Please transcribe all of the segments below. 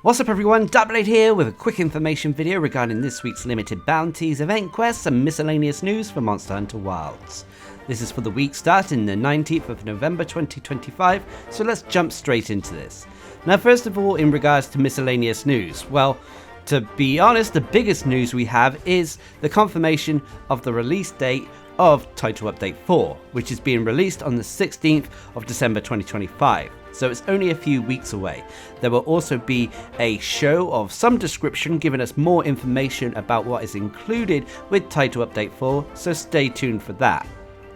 What's up everyone, Darcblade here with a quick information video regarding this week's limited bounties, event quests and miscellaneous news for Monster Hunter Wilds. This is for the week starting the 19th of November 2025, so let's jump straight into this. Now first of all, in regards to miscellaneous news, well, to be honest, the biggest news we have is the confirmation of the release date of Title Update 4, which is being released on the 16th of December 2025. So it's only a few weeks away. There will also be a show of some description giving us more information about what is included with Title Update 4, so stay tuned for that.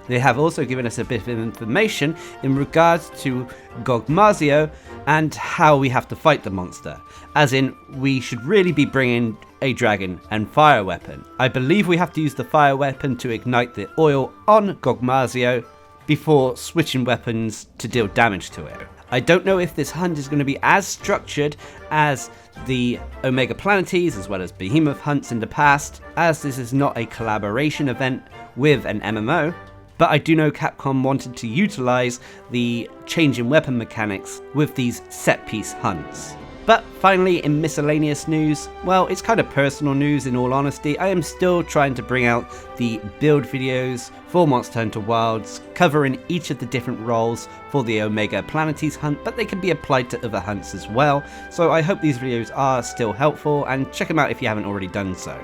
They have also given us a bit of information in regards to Gogmazio and how we have to fight the monster, as in we should really be bringing a dragon and fire weapon. I believe we have to use the fire weapon to ignite the oil on Gogmazio before switching weapons to deal damage to it. I don't know if this hunt is going to be as structured as the Omega Planetes as well as Behemoth hunts in the past, as this is not a collaboration event with an MMO, but I do know Capcom wanted to utilize the change in weapon mechanics with these set piece hunts. But finally, in miscellaneous news, well, it's kind of personal news in all honesty. I am still trying to bring out the build videos for Monster Hunter Wilds, covering each of the different roles for the Omega Planetes hunt, but they can be applied to other hunts as well. So I hope these videos are still helpful, and check them out if you haven't already done so.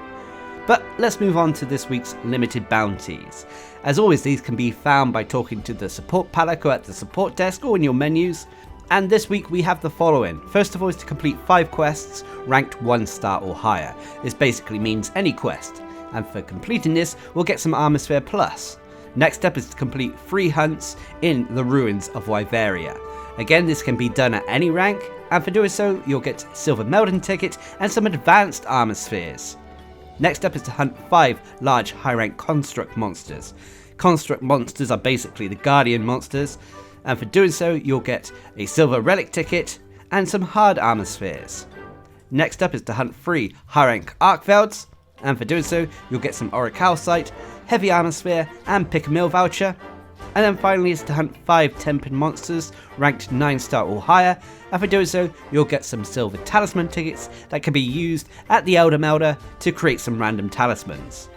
But let's move on to this week's limited bounties. As always, these can be found by talking to the support palico at the support desk or in your menus. And this week we have the following. First of all is to complete 5 quests ranked 1 star or higher. This basically means any quest. And for completing this, we'll get some Armor Sphere Plus. Next up is to complete 3 hunts in the ruins of Wyveria. Again, this can be done at any rank, and for doing so, you'll get Silver Meldon tickets and some advanced Armor Spheres. Next up is to hunt 5 large high rank construct monsters. Construct monsters are basically the guardian monsters, and for doing so you'll get a silver relic ticket and some hard armor spheres. Next up is to hunt 3 high rank Arcvelds, and for doing so you'll get some Orichalcite, heavy armor sphere and pick a mill voucher. And then finally is to hunt 5 tempered monsters ranked 9 star or higher, and for doing so you'll get some silver talisman tickets that can be used at the Elder Melder to create some random talismans.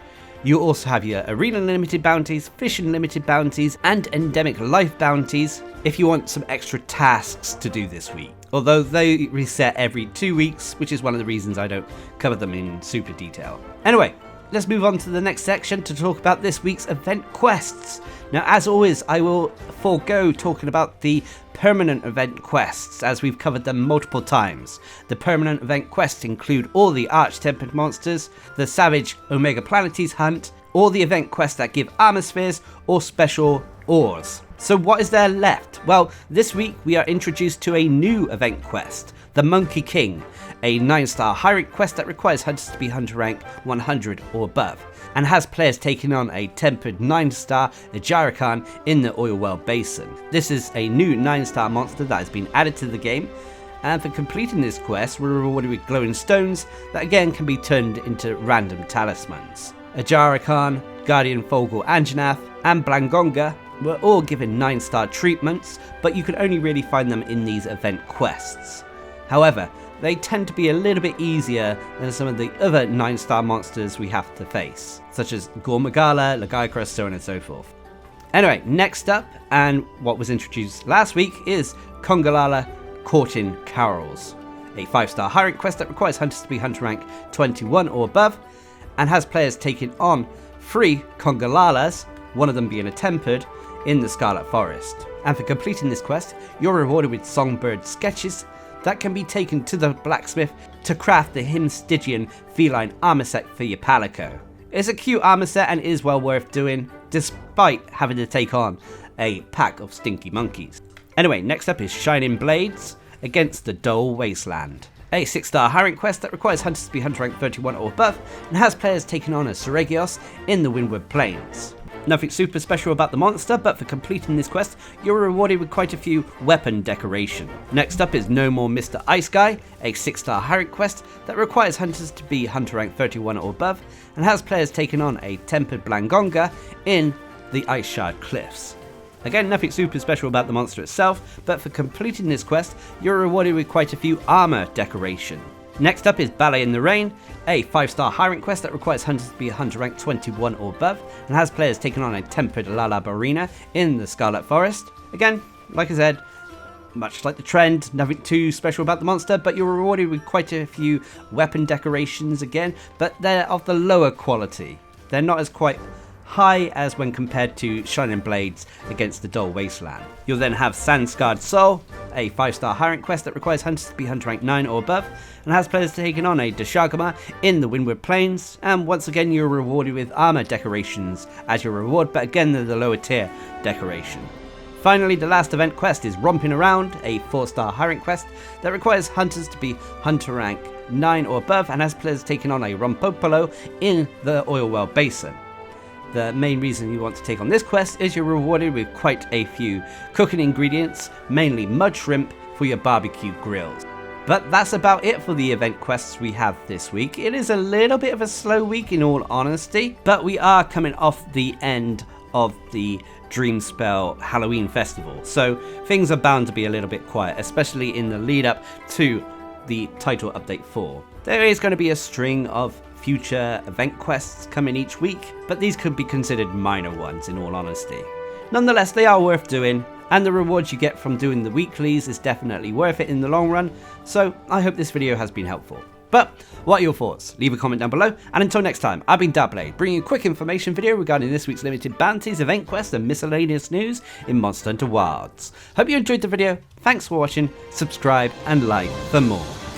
You also have your Arena Limited bounties, Fishing Limited bounties, and Endemic Life bounties if you want some extra tasks to do this week. Although they reset every 2 weeks, which is one of the reasons I don't cover them in super detail. Anyway, let's move on to the next section to talk about this week's event quests. Now, as always, I will forego talking about the permanent event quests, as we've covered them multiple times. The permanent event quests include all the Arch-Tempered monsters, the Savage Omega Planetes hunt, or the event quests that give armor spheres or special ores. So what is there left? Well, this week we are introduced to a new event quest, the Monkey King, a 9-star high rank quest that requires hunters to be hunter rank 100 or above, and has players taking on a tempered 9-star Ajarakan in the Oil Well Basin. This is a new 9-star monster that has been added to the game, and for completing this quest we're rewarded with glowing stones that again can be turned into random talismans. Ajarakan, Guardian Fogel Anjanath and Blangonga were all given 9-star treatments, but you can only really find them in these event quests. However, they tend to be a little bit easier than some of the other 9-star monsters we have to face, such as Gormagala, Lagaikra, so on and so forth. Anyway, next up, and what was introduced last week, is Kongalala Courting Carols, a 5-star high rank quest that requires hunters to be hunter rank 21 or above, and has players taking on 3 Kongalalas, one of them being a tempered, in the Scarlet Forest. And for completing this quest, you're rewarded with songbird sketches that can be taken to the blacksmith to craft the Himstygian feline armor set for your palico. It's a cute armor set and is well worth doing, despite having to take on a pack of stinky monkeys. Anyway, next up is Shining Blades against the Dull Wasteland, a 6-star high rank quest that requires hunters to be hunter rank 31 or above, and has players taking on a Seregios in the Windward Plains. Nothing super special about the monster, but for completing this quest, you're rewarded with quite a few weapon decoration. Next up is No More Mr. Ice Guy, a 6-star high rank quest that requires hunters to be hunter rank 31 or above, and has players taking on a tempered Blangonga in the Ice Shard Cliffs. Again, nothing super special about the monster itself, but for completing this quest, you're rewarded with quite a few armor decoration. Next up is Ballet in the Rain, a 5-star high rank quest that requires hunters to be hunter rank 21 or above, and has players taking on a tempered Lala Barina in the Scarlet Forest. Again, like I said, much like the trend, nothing too special about the monster, but you're rewarded with quite a few weapon decorations again, but they're of the lower quality. They're not as quite high as when compared to Shining Blades against the Dull Wasteland. You'll then have Sand-Scarred Soul, a 5-star high rank quest that requires hunters to be hunter rank 9 or above, and has players taking on a Deshagama in the Windward Plains, and once again you're rewarded with armor decorations as your reward, but again they're the lower tier decoration. Finally, the last event quest is Romping Around, a 4-star high rank quest that requires hunters to be hunter rank 9 or above, and has players taking on a Rompopolo in the Oil Well Basin. The main reason you want to take on this quest is you're rewarded with quite a few cooking ingredients, mainly mud shrimp for your barbecue grills. But that's about it for the event quests we have this week. It is a little bit of a slow week in all honesty, but we are coming off the end of the Dreamspell Halloween Festival, so things are bound to be a little bit quiet, especially in the lead up to the title update 4. There is going to be a string of future event quests coming each week, but these could be considered minor ones in all honesty. Nonetheless, they are worth doing, and the rewards you get from doing the weeklies is definitely worth it in the long run, so I hope this video has been helpful. But what are your thoughts? Leave a comment down below, and until next time, I've been Darcblade, bringing you a quick information video regarding this week's limited bounties, event quests, and miscellaneous news in Monster Hunter Wilds. Hope you enjoyed the video, thanks for watching, subscribe and like for more.